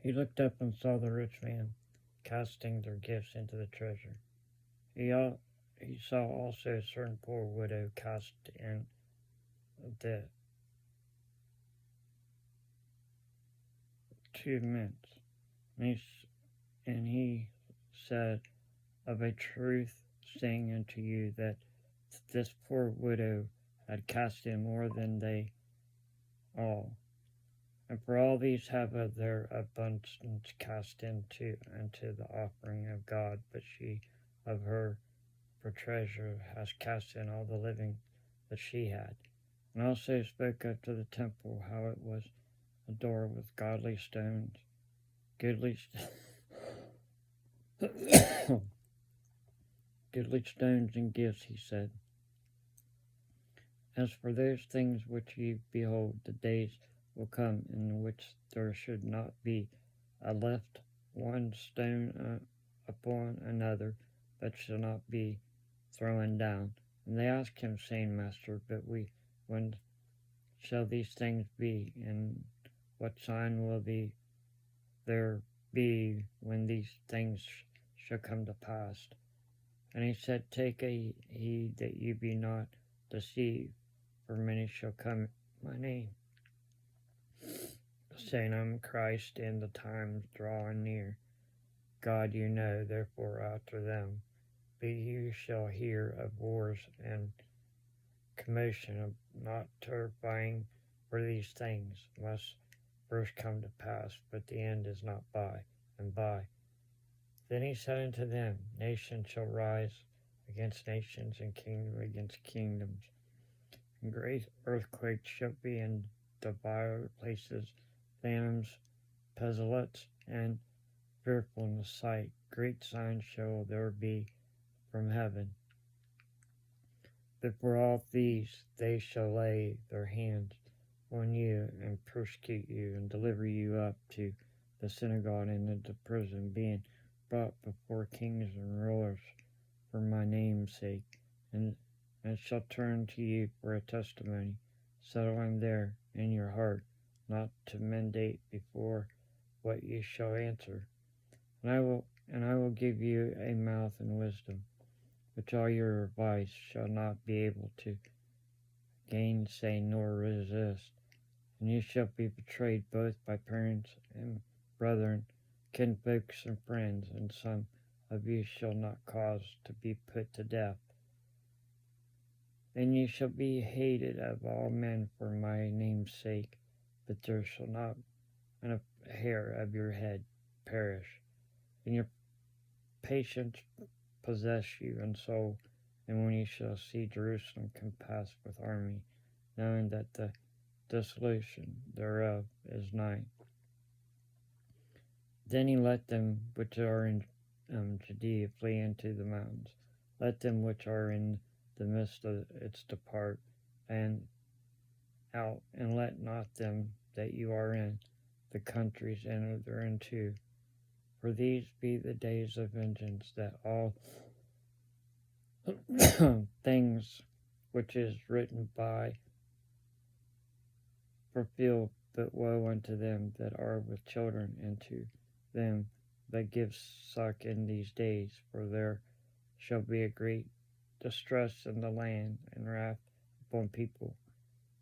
He looked up and saw the rich man casting their gifts into the treasure. He saw also a certain poor widow cast in the 2 mints. And he said, of a truth saying unto you that this poor widow had cast in more than they all. And for all these have of their abundance cast into the offering of God, but she of her for treasure has cast in all the living that she had. And also spoke up to the temple how it was adorned with goodly stones and gifts, he said. As for those things which ye behold, the days will come in which there should not be left one stone upon another that shall not be thrown down. And they asked him, saying, Master, but when shall these things be, and what sign will there be when these things shall come to pass? And he said, take heed that you be not deceived, for many shall come in my name, saying, I'm Christ, and the time is drawing near. God you know, therefore after them. But you shall hear of wars and commotion, of not terrifying for these things must first come to pass, but the end is not by and by. Then he said unto them, nation shall rise against nations, and kingdom against kingdoms. And great earthquakes shall be in divers places, famines, pestilence, and fearful in the sight. Great signs shall there be from heaven. But for all these they shall lay their hands on you, and persecute you, and deliver you up to the synagogue and into prison, being brought before kings and rulers for my name's sake, and shall turn to you for a testimony, settling there in your heart, not to mandate before what you shall answer. And I will give you a mouth and wisdom, which all your advice shall not be able to gainsay nor resist. And you shall be betrayed both by parents and brethren, kinfolks and friends, and some of you shall not cause to be put to death. Then you shall be hated of all men for my name's sake, but there shall not a hair of your head perish. And your patience possess you and soul, and when you shall see Jerusalem compassed with army, knowing that the dissolution thereof is nigh. Then he let them which are in Judea flee into the mountains. Let them which are in the midst of its depart and out, and let not them that you are in the countries enter thereinto. For these be the days of vengeance, that all things which is written by fulfill. But woe unto them that are with children, and to them that give suck in these days, for there shall be a great distress in the land, and wrath upon people,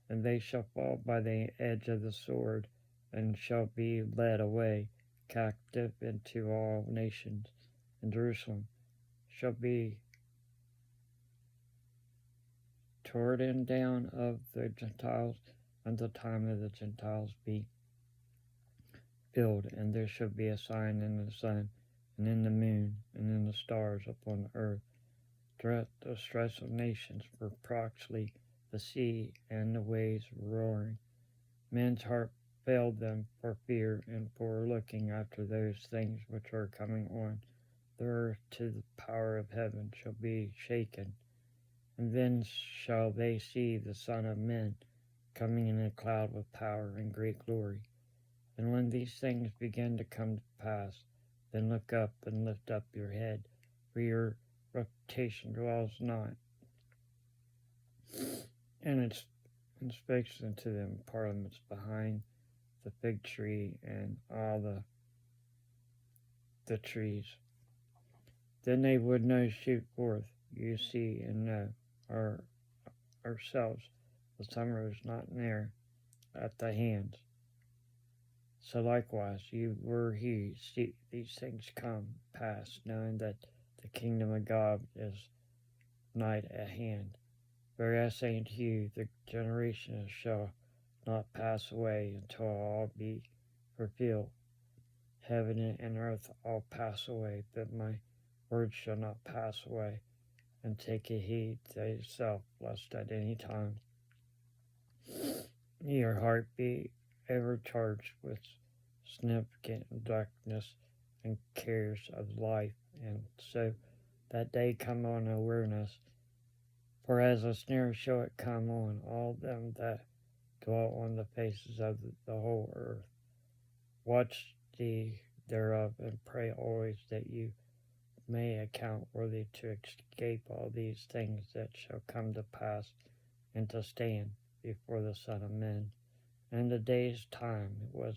and they shall fall by the edge of the sword, and shall be led away captive into all nations, and Jerusalem shall be trodden down of the Gentiles, until the time of the Gentiles be filled. And there shall be a sign in the sun, and in the moon, and in the stars upon the earth, throughout the stress of nations, for proxy the sea and the waves roaring. Men's heart failed them for fear, and for looking after those things which are coming on the earth, to the power of heaven shall be shaken. And then shall they see the Son of Men coming in a cloud with power and great glory. And when these things begin to come to pass, then look up and lift up your head, for your reputation dwells not. And it spake unto them parliaments behind the fig tree, and all the the trees. Then they would no shoot forth, you see and know ourselves, the summer is not near at the hands. So likewise you were he, see these things come pass, knowing that the kingdom of God is nigh at hand. Very I say unto you, the generation shall not pass away until all be fulfilled. Heaven and earth all pass away, but my words shall not pass away. And take heed to yourself, lest at any time your heart be ever charged with significant darkness and cares of life, and so that day come on awareness. For as a snare shall it come on all them that dwell on the faces of the whole earth. Watch thee thereof, and pray always that you may account worthy to escape all these things that shall come to pass, and to stand before the Son of Man. And the day's time was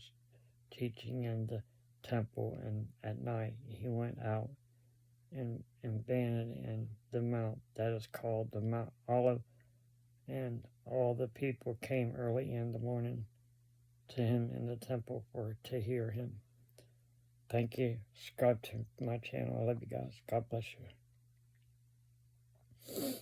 teaching in the temple, and at night he went out and abandoned in the mount that is called the Mount Olive, and all the people came early in the morning to him in the temple for to hear him. Thank you. Subscribe to my channel. I love you guys. God bless you.